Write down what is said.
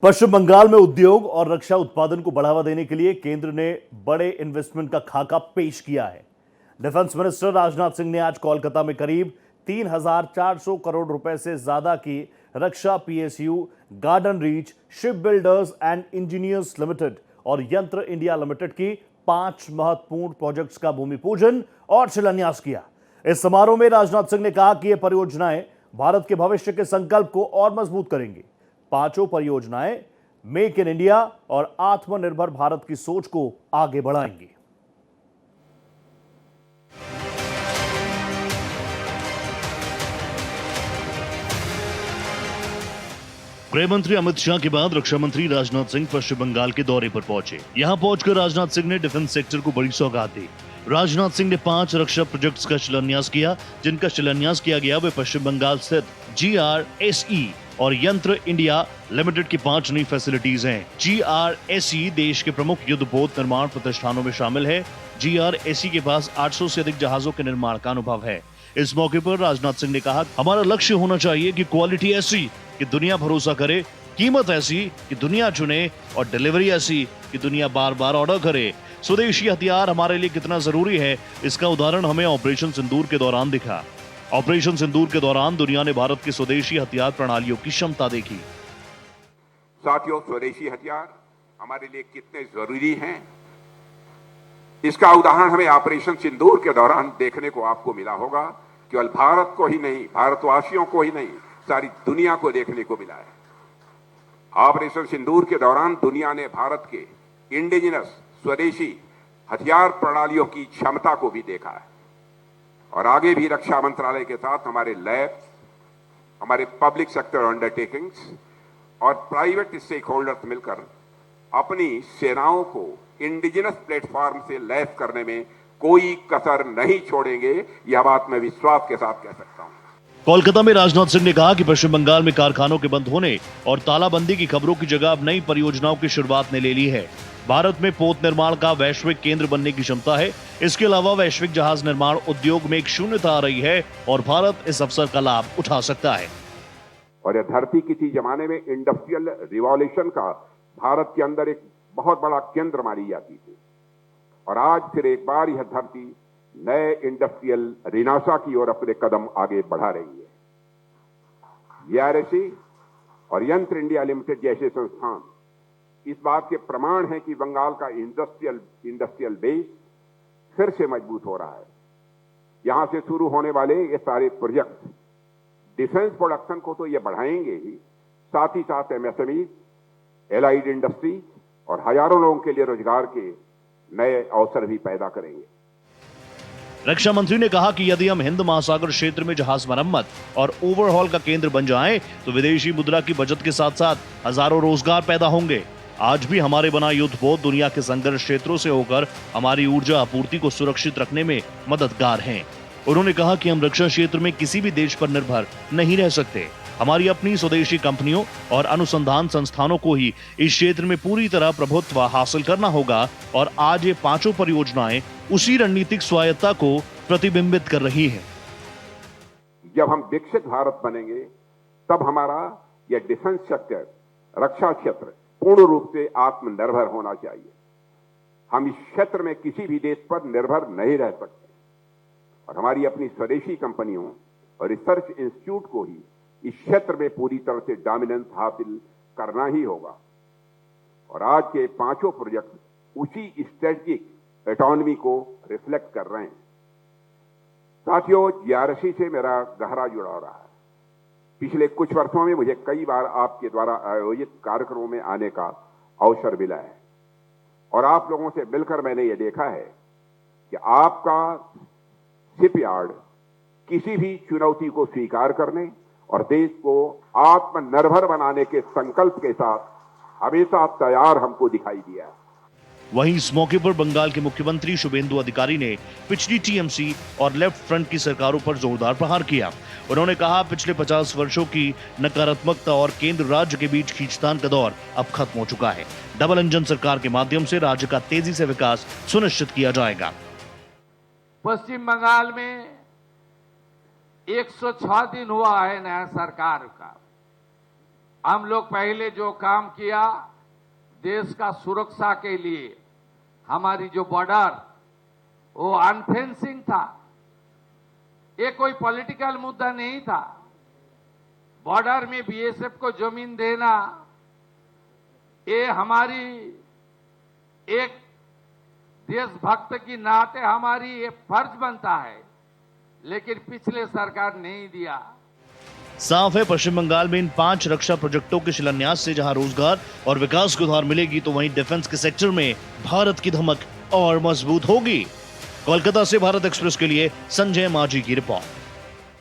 पश्चिम बंगाल में उद्योग और रक्षा उत्पादन को बढ़ावा देने के लिए केंद्र ने बड़े इन्वेस्टमेंट का खाका पेश किया है। डिफेंस मिनिस्टर राजनाथ सिंह ने आज कोलकाता में करीब 3,400 करोड़ रुपए से ज्यादा की रक्षा PSU, garden reach, ship builders and engineers limited और यंत्र इंडिया लिमिटेड की 5 महत्वपूर्ण प्रोजेक्ट्स का भूमि पूजन और शिलान्यास किया। इस समारोह में राजनाथ सिंह ने कहा कि ये परियोजनाएं भारत के भविष्य के संकल्प को और मजबूत करेंगी। पांचों परियोजनाएं मेक इन इंडिया और आत्मनिर्भर भारत की सोच को आगे बढ़ाएंगी। गृह मंत्री अमित शाह के बाद रक्षा मंत्री राजनाथ सिंह पश्चिम बंगाल के दौरे पर पहुंचे। यहां पहुंचकर राजनाथ सिंह ने डिफेंस सेक्टर को बड़ी सौगात दी। राजनाथ सिंह ने 5 रक्षा प्रोजेक्ट्स का शिलान्यास किया, जिनका शिलान्यास किया गया वे पश्चिम बंगाल स्थित GRSE और यंत्र इंडिया लिमिटेड की 5 नई फैसिलिटीज हैं। GRSE देश के प्रमुख युद्धपोत निर्माण प्रतिष्ठानों में शामिल है। GRSE के पास 800 से अधिक जहाजों के निर्माण का अनुभव है। इस मौके पर राजनाथ सिंह ने कहा, हमारा लक्ष्य होना चाहिए कि क्वालिटी ऐसी कि दुनिया भरोसा करे, कीमत ऐसी कि दुनिया चुने और डिलीवरी ऐसी कि दुनिया बार बार ऑर्डर करे। स्वदेशी हथियार हमारे लिए कितना जरूरी है, इसका उदाहरण हमें ऑपरेशन सिंदूर के दौरान दिखा। ऑपरेशन सिंदूर के दौरान दुनिया ने भारत की स्वदेशी हथियार प्रणालियों की क्षमता देखी। साथियों, स्वदेशी हथियार हमारे लिए कितने जरूरी हैं, इसका उदाहरण हमें ऑपरेशन सिंदूर के दौरान देखने को आपको मिला होगा। केवल भारत को ही नहीं, भारतवासियों को ही नहीं, सारी दुनिया को देखने को मिला है। ऑपरेशन सिंदूर के दौरान दुनिया ने भारत के इंडिजिनस स्वदेशी हथियार प्रणालियों की क्षमता को भी देखा है और आगे भी रक्षा मंत्रालय के साथ हमारे लैब्स, हमारे पब्लिक सेक्टर अंडरटेकिंग्स और प्राइवेट स्टेक होल्डर्स मिलकर अपनी सेनाओं को इंडिजिनस प्लेटफॉर्म से लैस करने में कोई कसर नहीं छोड़ेंगे। यह बात मैं विश्वास के साथ कह सकता हूं। कोलकाता में राजनाथ सिंह ने कहा कि पश्चिम बंगाल में कारखानों के बंद होने और तालाबंदी की खबरों की जगह अब नई परियोजनाओं की शुरुआत ने ले ली है। भारत में पोत निर्माण का वैश्विक केंद्र बनने की क्षमता है। इसके अलावा वैश्विक जहाज निर्माण उद्योग में एक शून्यता आ रही है और भारत इस अवसर का लाभ उठा सकता है। और यह धरती किसी जमाने में इंडस्ट्रियल रिवॉल्यूशन का भारत के अंदर एक बहुत बड़ा केंद्र मानी जाती थी और आज फिर एक बार यह धरती नए इंडस्ट्रियल रिनासा की ओर अपने कदम आगे बढ़ा रही है। GRSE और यंत्र इंडिया लिमिटेड जैसे संस्थान इस बात के प्रमाण हैं कि बंगाल का इंडस्ट्रियल बेस फिर से मजबूत हो रहा है। यहां से शुरू होने वाले ये सारे प्रोजेक्ट डिफेंस प्रोडक्शन को तो ये बढ़ाएंगे ही, साथ ही साथ MSME, एलाइड इंडस्ट्रीज और हजारों लोगों के लिए रोजगार के नए अवसर भी पैदा करेंगे। रक्षा मंत्री ने कहा कि यदि हम हिंद महासागर क्षेत्र में जहाज मरम्मत और ओवरहॉल का केंद्र बन जाएं, तो विदेशी मुद्रा की बचत के साथ साथ हजारों रोजगार पैदा होंगे। आज भी हमारे बना युद्धपोत दुनिया के संघर्ष क्षेत्रों से होकर हमारी ऊर्जा आपूर्ति को सुरक्षित रखने में मददगार हैं। उन्होंने कहा कि हम रक्षा क्षेत्र में किसी भी देश पर निर्भर नहीं रह सकते। हमारी अपनी स्वदेशी कंपनियों और अनुसंधान संस्थानों को ही इस क्षेत्र में पूरी तरह प्रभुत्व हासिल करना होगा और आज ये 5 परियोजनाएं उसी रणनीतिक स्वायत्ता को प्रतिबिंबित कर रही हैं। जब हम विकसित भारत बनेंगे तब हमारा यह डिफेंस सेक्टर, रक्षा क्षेत्र पूर्ण रूप से आत्मनिर्भर होना चाहिए। हम इस क्षेत्र में किसी भी देश पर निर्भर नहीं रह सकते और हमारी अपनी स्वदेशी कंपनियों और रिसर्च इंस्टीट्यूट को ही इस क्षेत्र में पूरी तरह से डोमिनेंस हासिल करना ही होगा। और आज के 5 प्रोजेक्ट उसी स्ट्रेटेजिक ऑटोनॉमी को रिफ्लेक्ट कर रहे हैं। साथियों, GRSE से मेरा गहरा जुड़ाव रहा है। पिछले कुछ वर्षों में मुझे कई बार आपके द्वारा आयोजित कार्यक्रमों में आने का अवसर मिला है और आप लोगों से मिलकर मैंने ये देखा है कि आपका शिपयार्ड किसी भी चुनौती को स्वीकार करने और देश को आत्मनिर्भर बनाने के संकल्प के साथ हमेशा तैयार हमको दिखाई दिया है। वहीं इस मौके पर बंगाल के मुख्यमंत्री शुभेंदु अधिकारी ने पिछली TMC और लेफ्ट फ्रंट की सरकारों पर जोरदार प्रहार किया। उन्होंने कहा, पिछले 50 वर्षों की नकारात्मकता और केंद्र राज्य के बीच खींचतान का दौर अब खत्म हो चुका है। डबल इंजन सरकार के माध्यम से राज्य का तेजी से विकास सुनिश्चित किया जाएगा। पश्चिम बंगाल में 106 दिन हुआ है नया सरकार का। हम लोग पहले जो काम किया देश का सुरक्षा के लिए, हमारी जो बॉर्डर वो अनफेंसिंग था, ये कोई पॉलिटिकल मुद्दा नहीं था। बॉर्डर में बीएसएफ को जमीन देना ये हमारी एक देशभक्त की नाते हमारी ये फर्ज बनता है, लेकिन पिछले सरकार नहीं दिया। साफ है, पश्चिम बंगाल में इन 5 रक्षा प्रोजेक्टों के शिलान्यास से जहां रोजगार और विकास को उधार मिलेगी, तो वहीं डिफेंस के सेक्टर में भारत की धमक और मजबूत होगी। कोलकाता से भारत एक्सप्रेस के लिए संजय माझी की रिपोर्ट।